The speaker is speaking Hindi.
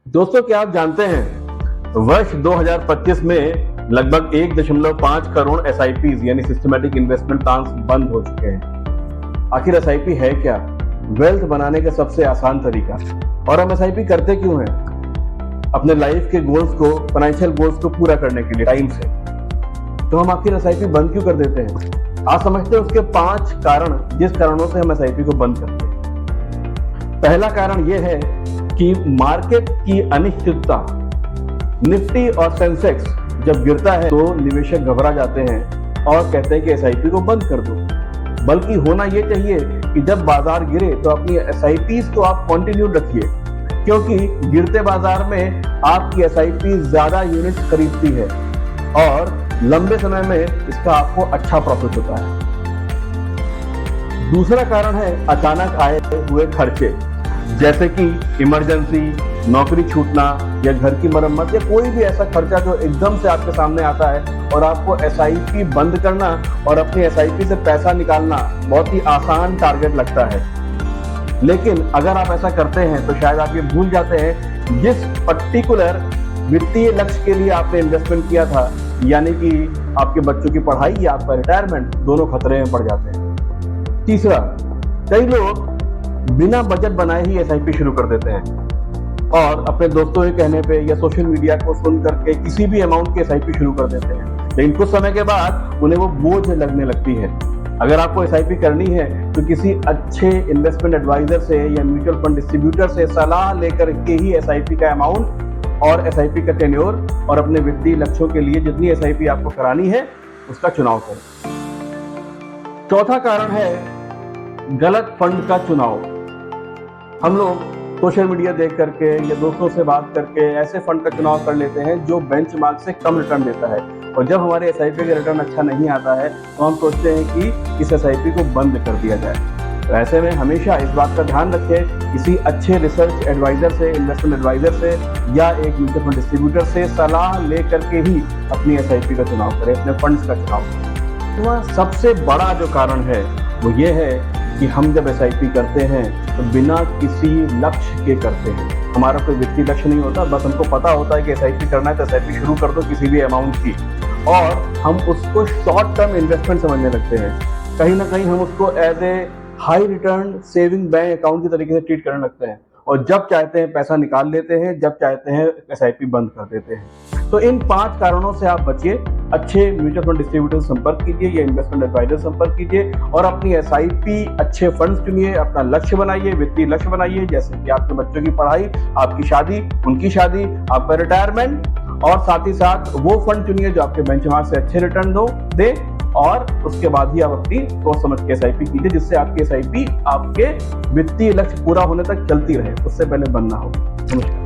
दोस्तों, क्या आप जानते हैं वर्ष 2025 में लगभग 1.5 करोड़ SIPs यानी सिस्टमैटिक इन्वेस्टमेंट प्लान्स बंद हो चुके हैं। आखिर SIP है क्या? वेल्थ बनाने का सबसे आसान तरीका। और हम SIP करते क्यों हैं? अपने लाइफ के गोल्स को, फाइनेंशियल गोल्स को पूरा करने के लिए टाइम से। तो हम आखिर SIP बंद क्यों कर देते हैं? आप समझते हैं उसके 5 कारण, जिस कारणों से हम SIP को बंद करते हैं। पहला कारण यह है कि मार्केट की अनिश्चितता। निफ्टी और सेंसेक्स जब गिरता है तो निवेशक घबरा जाते हैं और कहते हैं कि SIP को बंद कर दो। बल्कि होना यह चाहिए कि जब बाजार गिरे तो अपनी SIPs को आप कंटिन्यू रखिए, क्योंकि गिरते बाजार में आपकी SIP ज्यादा यूनिट्स खरीदती है और लंबे समय में इसका आपको अच्छा प्रॉफिट होता है। दूसरा कारण है अचानक आए हुए खर्चे, जैसे कि इमरजेंसी, नौकरी छूटना या घर की मरम्मत या कोई भी ऐसा खर्चा जो एकदम से आपके सामने आता है और आपको SIP बंद करना और अपनी SIP से पैसा निकालना बहुत ही आसान टारगेट लगता है। लेकिन अगर आप ऐसा करते हैं तो शायद आप ये भूल जाते हैं जिस पर्टिकुलर वित्तीय लक्ष्य के लिए आपने इन्वेस्टमेंट किया था, यानी कि आपके बच्चों की पढ़ाई या आपका रिटायरमेंट, दोनों खतरे में पड़ जाते हैं। तीसरा, कई लोग बिना बजट बनाए ही SIP शुरू कर देते हैं और अपने दोस्तों के कहने पे या सोशल मीडिया को सुन करके किसी भी अमाउंट की SIP शुरू कर देते हैं, लेकिन कुछ समय के बाद उन्हें वो बोझ लगने लगती है। अगर आपको SIP करनी है तो किसी अच्छे इन्वेस्टमेंट एडवाइजर से या म्यूचुअल फंड डिस्ट्रीब्यूटर से सलाह लेकर के ही SIP का अमाउंट और SIP का टेन्योर और अपने वित्तीय लक्ष्यों के लिए जितनी SIP आपको करानी है उसका चुनाव करें। चौथा कारण है गलत फंड का चुनाव। हम लोग सोशल मीडिया देख करके या दोस्तों से बात करके ऐसे फंड का चुनाव कर लेते हैं जो बेंचमार्क से कम रिटर्न देता है, और जब हमारे SIP का रिटर्न अच्छा नहीं आता है तो हम सोचते हैं कि इस SIP को बंद कर दिया जाए। तो ऐसे में हमेशा इस बात का ध्यान रखें, किसी अच्छे रिसर्च एडवाइजर से, इन्वेस्टमेंट एडवाइजर से या एक म्यूचुअल फंड डिस्ट्रीब्यूटर से सलाह ले करके ही अपनी SIP का चुनाव करें, अपने फंड्स का चुनाव करें। तो सबसे बड़ा जो कारण है वो ये है कि हम जब SIP करते हैं तो बिना किसी लक्ष्य के करते हैं। हमारा कोई वित्तीय लक्ष्य नहीं होता, बस हमको पता होता है कि SIP करना है तो SIP शुरू कर दो किसी भी अमाउंट की, और हम उसको शॉर्ट टर्म इन्वेस्टमेंट समझने लगते हैं। कहीं ना कहीं हम उसको as a high return saving bank account की तरीके से ट्रीट करने लगते हैं, और जब चाहते हैं पैसा निकाल लेते हैं, जब चाहते हैं SIP बंद कर देते हैं। तो इन 5 कारणों से आप बचिए। अच्छे म्यूचुअल फंड डिस्ट्रीब्यूटर संपर्क कीजिए या इन्वेस्टमेंट एडवाइजर संपर्क कीजिए और अपनी SIP अच्छे फंड्स चुनिए, अपना लक्ष्य बनाइए, वित्तीय लक्ष्य बनाइए, जैसे कि आपके बच्चों की पढ़ाई, आपकी शादी, उनकी शादी, आपका रिटायरमेंट, और साथ ही साथ वो फंड चुनिए जो आपके बेंचमार्क से अच्छे रिटर्न दे, और उसके बाद ही आप अपनी सोच समझ के SIP कीजिए, जिससे आपकी SIP आपके वित्तीय लक्ष्य पूरा होने तक चलती रहे, उससे पहले बंद ना हो। नमस्कार।